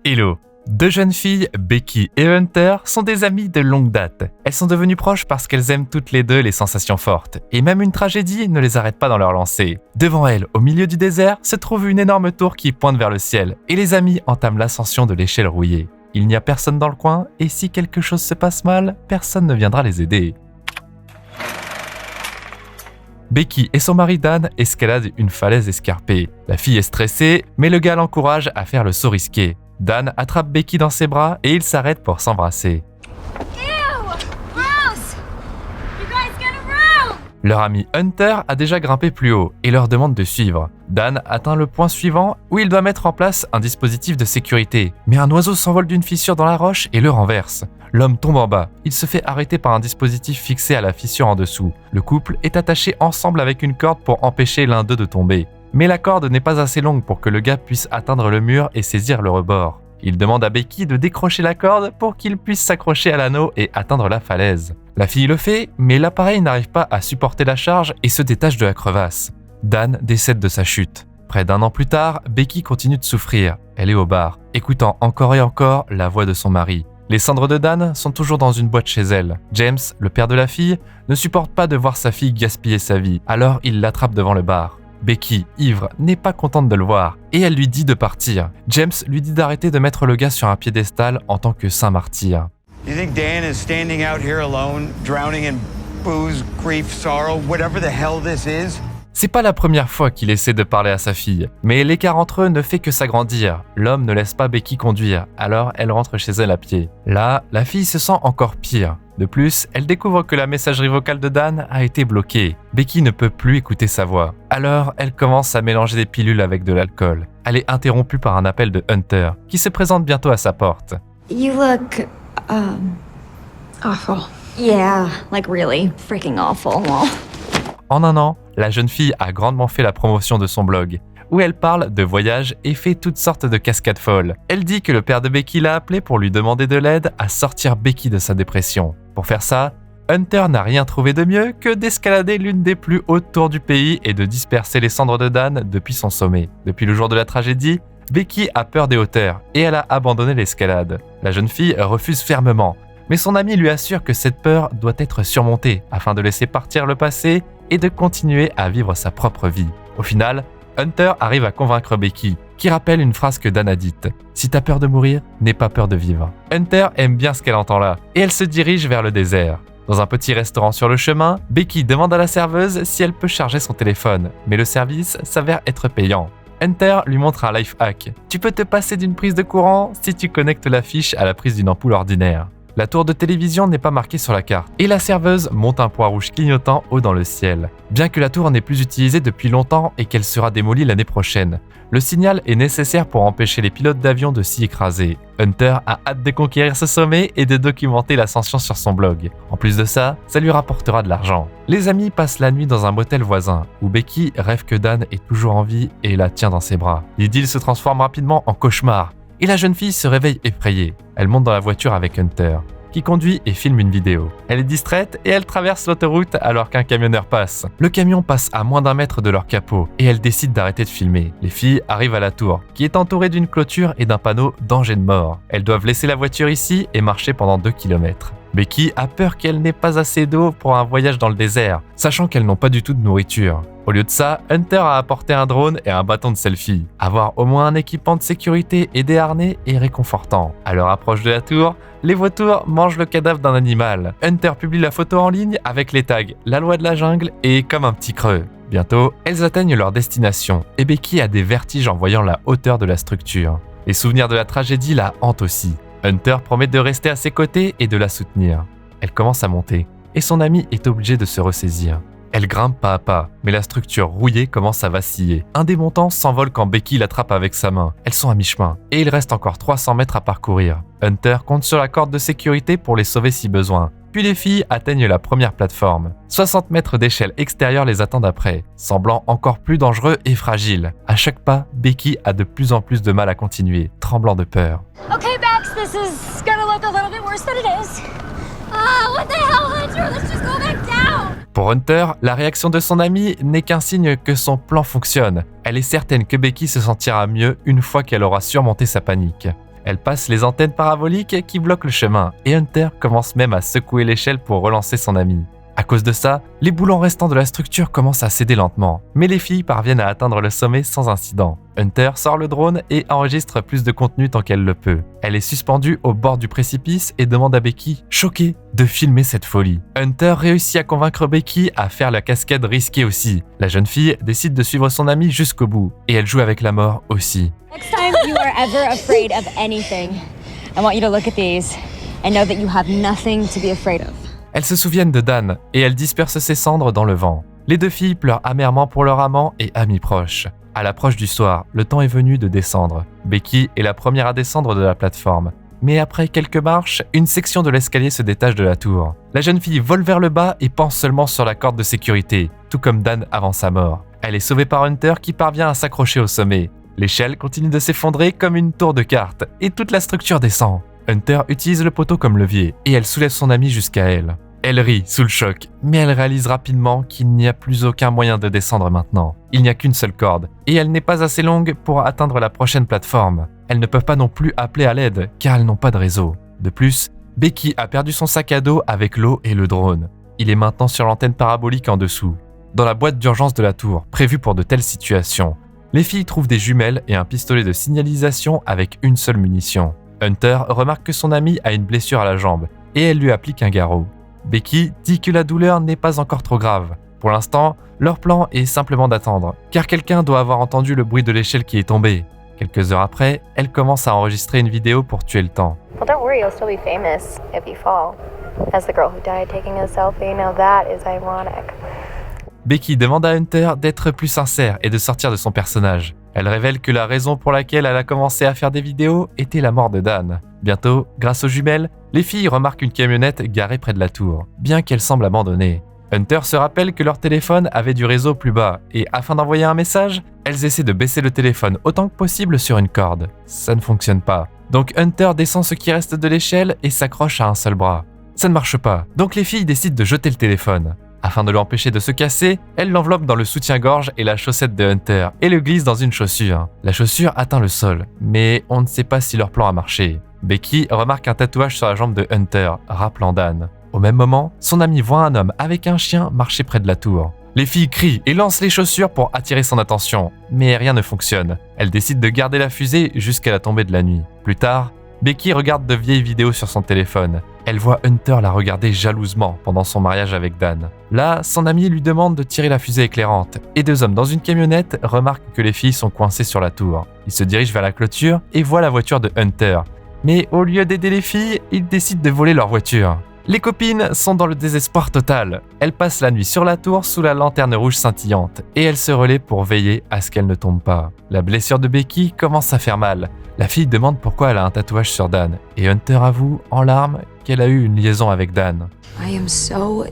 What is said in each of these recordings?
Hello! Deux jeunes filles, Becky et Hunter, sont des amies de longue date. Elles sont devenues proches parce qu'elles aiment toutes les deux les sensations fortes, et même une tragédie ne les arrête pas dans leur lancée. Devant elles, au milieu du désert, se trouve une énorme tour qui pointe vers le ciel, et les amies entament l'ascension de l'échelle rouillée. Il n'y a personne dans le coin, et si quelque chose se passe mal, personne ne viendra les aider. Becky et son mari Dan escaladent une falaise escarpée. La fille est stressée, mais le gars l'encourage à faire le saut risqué. Dan attrape Becky dans ses bras et ils s'arrêtent pour s'embrasser. Leur ami Hunter a déjà grimpé plus haut et leur demande de suivre. Dan atteint le point suivant où il doit mettre en place un dispositif de sécurité. Mais un oiseau s'envole d'une fissure dans la roche et le renverse. L'homme tombe en bas. Il se fait arrêter par un dispositif fixé à la fissure en dessous. Le couple est attaché ensemble avec une corde pour empêcher l'un d'eux de tomber. Mais la corde n'est pas assez longue pour que le gars puisse atteindre le mur et saisir le rebord. Il demande à Becky de décrocher la corde pour qu'il puisse s'accrocher à l'anneau et atteindre la falaise. La fille le fait, mais l'appareil n'arrive pas à supporter la charge et se détache de la crevasse. Dan décède de sa chute. Près d'un an plus tard, Becky continue de souffrir. Elle est au bar, écoutant encore et encore la voix de son mari. Les cendres de Dan sont toujours dans une boîte chez elle. James, le père de la fille, ne supporte pas de voir sa fille gaspiller sa vie, alors il l'attrape devant le bar. Becky, ivre, n'est pas contente de le voir, et elle lui dit de partir. James lui dit d'arrêter de mettre le gars sur un piédestal en tant que saint martyr. You think Dan is standing out here alone, drowning in booze, grief, sorrow, whatever the hell this is? C'est pas la première fois qu'il essaie de parler à sa fille, mais l'écart entre eux ne fait que s'agrandir. L'homme ne laisse pas Becky conduire, alors elle rentre chez elle à pied. Là, la fille se sent encore pire. De plus, elle découvre que la messagerie vocale de Dan a été bloquée. Becky ne peut plus écouter sa voix. Alors, elle commence à mélanger des pilules avec de l'alcool. Elle est interrompue par un appel de Hunter, qui se présente bientôt à sa porte. You look, awful. Yeah, like really freaking awful. En un an, la jeune fille a grandement fait la promotion de son blog, où elle parle de voyage et fait toutes sortes de cascades folles. Elle dit que le père de Becky l'a appelé pour lui demander de l'aide à sortir Becky de sa dépression. Pour faire ça, Hunter n'a rien trouvé de mieux que d'escalader l'une des plus hautes tours du pays et de disperser les cendres de Dan depuis son sommet. Depuis le jour de la tragédie, Becky a peur des hauteurs et elle a abandonné l'escalade. La jeune fille refuse fermement, mais son ami lui assure que cette peur doit être surmontée afin de laisser partir le passé et de continuer à vivre sa propre vie. Au final, Hunter arrive à convaincre Becky, qui rappelle une phrase que Dan a dite « Si t'as peur de mourir, n'aie pas peur de vivre ». Hunter aime bien ce qu'elle entend là, et elle se dirige vers le désert. Dans un petit restaurant sur le chemin, Becky demande à la serveuse si elle peut charger son téléphone, mais le service s'avère être payant. Hunter lui montre un life hack. Tu peux te passer d'une prise de courant si tu connectes la fiche à la prise d'une ampoule ordinaire. La tour de télévision n'est pas marquée sur la carte, et la serveuse monte un point rouge clignotant haut dans le ciel. Bien que la tour n'est plus utilisée depuis longtemps et qu'elle sera démolie l'année prochaine, le signal est nécessaire pour empêcher les pilotes d'avion de s'y écraser. Hunter a hâte de conquérir ce sommet et de documenter l'ascension sur son blog. En plus de ça lui rapportera de l'argent. Les amis passent la nuit dans un motel voisin, où Becky rêve que Dan est toujours en vie et la tient dans ses bras. L'idylle se transforme rapidement en cauchemar, et la jeune fille se réveille effrayée. Elle monte dans la voiture avec Hunter, qui conduit et filme une vidéo. Elle est distraite et elle traverse l'autoroute alors qu'un camionneur passe. Le camion passe à moins d'1 mètre de leur capot et elle décide d'arrêter de filmer. Les filles arrivent à la tour, qui est entourée d'une clôture et d'un panneau « Danger de mort ». Elles doivent laisser la voiture ici et marcher pendant 2 km. Becky a peur qu'elle n'ait pas assez d'eau pour un voyage dans le désert, sachant qu'elles n'ont pas du tout de nourriture. Au lieu de ça, Hunter a apporté un drone et un bâton de selfie. Avoir au moins un équipement de sécurité et des harnais est réconfortant. À leur approche de la tour, les vautours mangent le cadavre d'un animal. Hunter publie la photo en ligne avec les tags « La loi de la jungle » et « Comme un petit creux ». Bientôt, elles atteignent leur destination et Becky a des vertiges en voyant la hauteur de la structure. Les souvenirs de la tragédie la hantent aussi. Hunter promet de rester à ses côtés et de la soutenir. Elle commence à monter, et son ami est obligé de se ressaisir. Elle grimpe pas à pas, mais la structure rouillée commence à vaciller. Un des montants s'envole quand Becky l'attrape avec sa main. Elles sont à mi-chemin, et il reste encore 300 mètres à parcourir. Hunter compte sur la corde de sécurité pour les sauver si besoin. Puis les filles atteignent la première plateforme. 60 mètres d'échelle extérieure les attendent après, semblant encore plus dangereux et fragiles. À chaque pas, Becky a de plus en plus de mal à continuer, tremblant de peur. Okay, Max, this is gonna look a little bit worse than it is. What the hell, Hunter? Let's just go back down. Pour Hunter, la réaction de son ami n'est qu'un signe que son plan fonctionne. Elle est certaine que Becky se sentira mieux une fois qu'elle aura surmonté sa panique. Elle passe les antennes paraboliques qui bloquent le chemin et Hunter commence même à secouer l'échelle pour relancer son ami. À cause de ça, les boulons restants de la structure commencent à céder lentement, mais les filles parviennent à atteindre le sommet sans incident. Hunter sort le drone et enregistre plus de contenu tant qu'elle le peut. Elle est suspendue au bord du précipice et demande à Becky, choquée, de filmer cette folie. Hunter réussit à convaincre Becky à faire la cascade risquée aussi. La jeune fille décide de suivre son amie jusqu'au bout, et elle joue avec la mort aussi. Next time you are ever afraid of anything, I want you to look at these and know that you have nothing to be afraid of. Elles se souviennent de Dan et elles dispersent ses cendres dans le vent. Les deux filles pleurent amèrement pour leur amant et amis proches. À l'approche du soir, le temps est venu de descendre. Becky est la première à descendre de la plateforme. Mais après quelques marches, une section de l'escalier se détache de la tour. La jeune fille vole vers le bas et pense seulement sur la corde de sécurité, tout comme Dan avant sa mort. Elle est sauvée par Hunter qui parvient à s'accrocher au sommet. L'échelle continue de s'effondrer comme une tour de cartes et toute la structure descend. Hunter utilise le poteau comme levier et elle soulève son ami jusqu'à elle. Elle rit sous le choc, mais elle réalise rapidement qu'il n'y a plus aucun moyen de descendre maintenant. Il n'y a qu'une seule corde, et elle n'est pas assez longue pour atteindre la prochaine plateforme. Elles ne peuvent pas non plus appeler à l'aide, car elles n'ont pas de réseau. De plus, Becky a perdu son sac à dos avec l'eau et le drone. Il est maintenant sur l'antenne parabolique en dessous, dans la boîte d'urgence de la tour, prévue pour de telles situations. Les filles trouvent des jumelles et un pistolet de signalisation avec une seule munition. Hunter remarque que son ami a une blessure à la jambe, et elle lui applique un garrot. Becky dit que la douleur n'est pas encore trop grave. Pour l'instant, leur plan est simplement d'attendre, car quelqu'un doit avoir entendu le bruit de l'échelle qui est tombée. Quelques heures après, elle commence à enregistrer une vidéo pour tuer le temps. Well, don't worry, you'll still be famous if you fall. As the girl who died taking a selfie, now that is ironic. Becky demande à Hunter d'être plus sincère et de sortir de son personnage. Elle révèle que la raison pour laquelle elle a commencé à faire des vidéos était la mort de Dan. Bientôt, grâce aux jumelles, les filles remarquent une camionnette garée près de la tour, bien qu'elle semble abandonnée. Hunter se rappelle que leur téléphone avait du réseau plus bas et afin d'envoyer un message, elles essaient de baisser le téléphone autant que possible sur une corde. Ça ne fonctionne pas. Donc Hunter descend ce qui reste de l'échelle et s'accroche à un seul bras. Ça ne marche pas, donc les filles décident de jeter le téléphone. Afin de l'empêcher de se casser, elle l'enveloppe dans le soutien-gorge et la chaussette de Hunter et le glisse dans une chaussure. La chaussure atteint le sol, mais on ne sait pas si leur plan a marché. Becky remarque un tatouage sur la jambe de Hunter, rappelant Dan. Au même moment, son ami voit un homme avec un chien marcher près de la tour. Les filles crient et lancent les chaussures pour attirer son attention, mais rien ne fonctionne. Elles décident de garder la fusée jusqu'à la tombée de la nuit. Plus tard, Becky regarde de vieilles vidéos sur son téléphone. Elle voit Hunter la regarder jalousement pendant son mariage avec Dan. Là, son ami lui demande de tirer la fusée éclairante, et deux hommes dans une camionnette remarquent que les filles sont coincées sur la tour. Ils se dirigent vers la clôture et voient la voiture de Hunter. Mais au lieu d'aider les filles, ils décident de voler leur voiture. Les copines sont dans le désespoir total. Elles passent la nuit sur la tour sous la lanterne rouge scintillante et elles se relaient pour veiller à ce qu'elle ne tombe pas. La blessure de Becky commence à faire mal. La fille demande pourquoi elle a un tatouage sur Dan et Hunter avoue en larmes qu'elle a eu une liaison avec Dan. I am so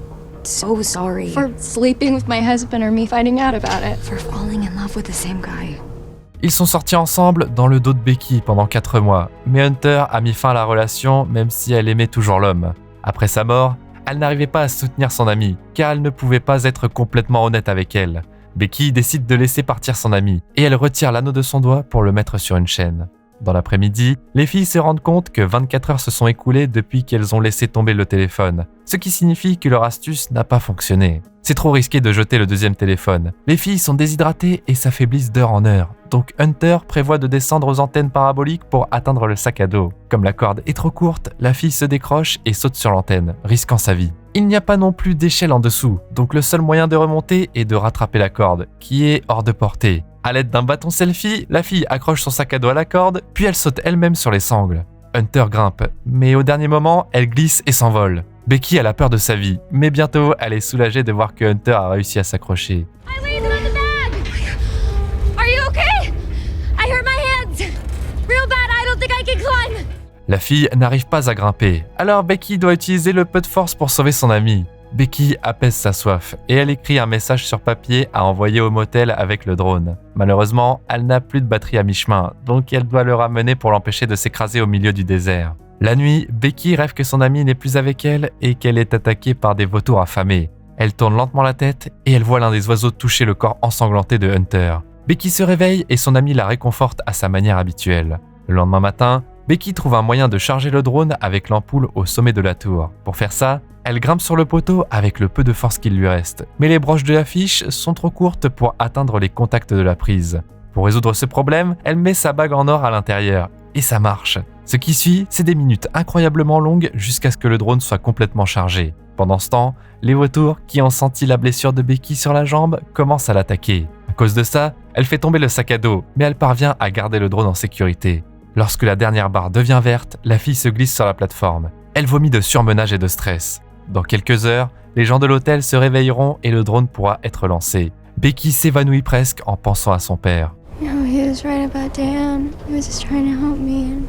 sorry For sleeping with my husband or me finding out about it. for falling in love with the same guy. Ils sont sortis ensemble dans le dos de Becky pendant 4 mois, mais Hunter a mis fin à la relation même si elle aimait toujours l'homme. Après sa mort, elle n'arrivait pas à soutenir son amie, car elle ne pouvait pas être complètement honnête avec elle. Becky décide de laisser partir son amie, et elle retire l'anneau de son doigt pour le mettre sur une chaîne. Dans l'après-midi, les filles se rendent compte que 24 heures se sont écoulées depuis qu'elles ont laissé tomber le téléphone, ce qui signifie que leur astuce n'a pas fonctionné. C'est trop risqué de jeter le deuxième téléphone. Les filles sont déshydratées et s'affaiblissent d'heure en heure, donc Hunter prévoit de descendre aux antennes paraboliques pour atteindre le sac à dos. Comme la corde est trop courte, la fille se décroche et saute sur l'antenne, risquant sa vie. Il n'y a pas non plus d'échelle en dessous, donc le seul moyen de remonter est de rattraper la corde, qui est hors de portée. À l'aide d'un bâton selfie, la fille accroche son sac à dos à la corde, puis elle saute elle-même sur les sangles. Hunter grimpe, mais au dernier moment, elle glisse et s'envole. Becky a la peur de sa vie, mais bientôt, elle est soulagée de voir que Hunter a réussi à s'accrocher. I landed on the bag! Are you okay? I hurt my hands! Real bad, I don't think I can climb! La fille n'arrive pas à grimper, alors Becky doit utiliser le peu de force pour sauver son amie. Becky apaise sa soif et elle écrit un message sur papier à envoyer au motel avec le drone. Malheureusement, elle n'a plus de batterie à mi-chemin, donc elle doit le ramener pour l'empêcher de s'écraser au milieu du désert. La nuit, Becky rêve que son amie n'est plus avec elle et qu'elle est attaquée par des vautours affamés. Elle tourne lentement la tête et elle voit l'un des oiseaux toucher le corps ensanglanté de Hunter. Becky se réveille et son amie la réconforte à sa manière habituelle. Le lendemain matin, Becky trouve un moyen de charger le drone avec l'ampoule au sommet de la tour. Pour faire ça, elle grimpe sur le poteau avec le peu de force qu'il lui reste. Mais les broches de l'affiche sont trop courtes pour atteindre les contacts de la prise. Pour résoudre ce problème, elle met sa bague en or à l'intérieur. Et ça marche. Ce qui suit, c'est des minutes incroyablement longues jusqu'à ce que le drone soit complètement chargé. Pendant ce temps, les vautours, qui ont senti la blessure de Becky sur la jambe, commencent à l'attaquer. À cause de ça, elle fait tomber le sac à dos, mais elle parvient à garder le drone en sécurité. Lorsque la dernière barre devient verte, la fille se glisse sur la plateforme. Elle vomit de surmenage et de stress. Dans quelques heures, les gens de l'hôtel se réveilleront et le drone pourra être lancé. Becky s'évanouit presque en pensant à son père. No, he was right about Dan. He was just trying to help me.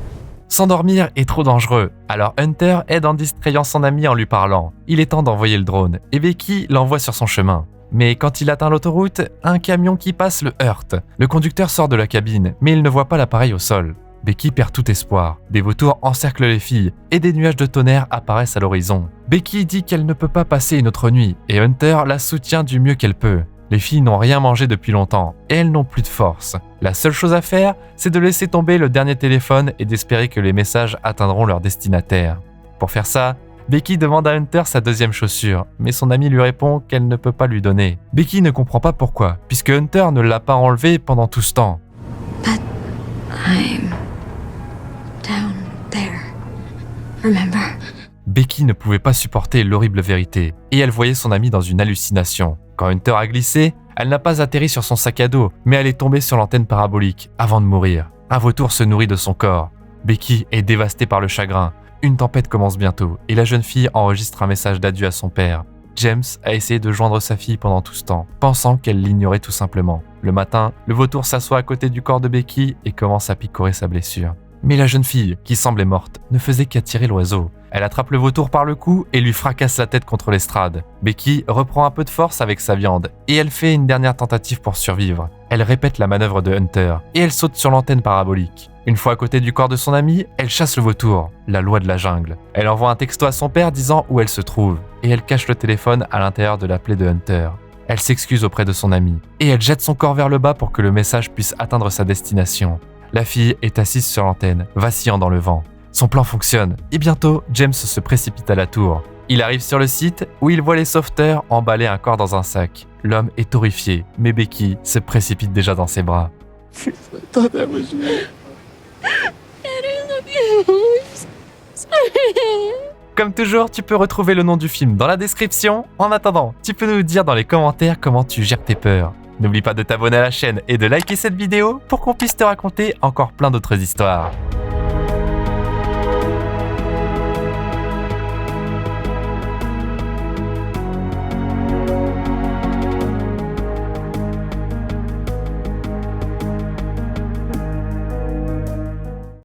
S'endormir est trop dangereux, alors Hunter aide en distrayant son ami en lui parlant. Il est temps d'envoyer le drone, et Becky l'envoie sur son chemin. Mais quand il atteint l'autoroute, un camion qui passe le heurte. Le conducteur sort de la cabine, mais il ne voit pas l'appareil au sol. Becky perd tout espoir. Des vautours encerclent les filles, et des nuages de tonnerre apparaissent à l'horizon. Becky dit qu'elle ne peut pas passer une autre nuit, et Hunter la soutient du mieux qu'elle peut. Les filles n'ont rien mangé depuis longtemps, et elles n'ont plus de force. La seule chose à faire, c'est de laisser tomber le dernier téléphone et d'espérer que les messages atteindront leur destinataire. Pour faire ça, Becky demande à Hunter sa deuxième chaussure, mais son ami lui répond qu'elle ne peut pas lui donner. Becky ne comprend pas pourquoi, puisque Hunter ne l'a pas enlevée pendant tout ce temps. But I'm down there. Remember? Becky ne pouvait pas supporter l'horrible vérité, et elle voyait son ami dans une hallucination. Quand Hunter a glissé, elle n'a pas atterri sur son sac à dos, mais elle est tombée sur l'antenne parabolique avant de mourir. Un vautour se nourrit de son corps. Becky est dévastée par le chagrin. Une tempête commence bientôt, et la jeune fille enregistre un message d'adieu à son père. James a essayé de joindre sa fille pendant tout ce temps, pensant qu'elle l'ignorait tout simplement. Le matin, le vautour s'assoit à côté du corps de Becky et commence à picorer sa blessure. Mais la jeune fille, qui semblait morte, ne faisait qu'attirer l'oiseau. Elle attrape le vautour par le cou et lui fracasse la tête contre l'estrade. Becky reprend un peu de force avec sa viande et elle fait une dernière tentative pour survivre. Elle répète la manœuvre de Hunter et elle saute sur l'antenne parabolique. Une fois à côté du corps de son ami, elle chasse le vautour, la loi de la jungle. Elle envoie un texto à son père disant où elle se trouve et elle cache le téléphone à l'intérieur de la plaie de Hunter. Elle s'excuse auprès de son ami et elle jette son corps vers le bas pour que le message puisse atteindre sa destination. La fille est assise sur l'antenne, vacillant dans le vent. Son plan fonctionne, et bientôt, James se précipite à la tour. Il arrive sur le site où il voit les sauveteurs emballer un corps dans un sac. L'homme est horrifié, mais Becky se précipite déjà dans ses bras. Comme toujours, tu peux retrouver le nom du film dans la description. En attendant, tu peux nous dire dans les commentaires comment tu gères tes peurs. N'oublie pas de t'abonner à la chaîne et de liker cette vidéo pour qu'on puisse te raconter encore plein d'autres histoires.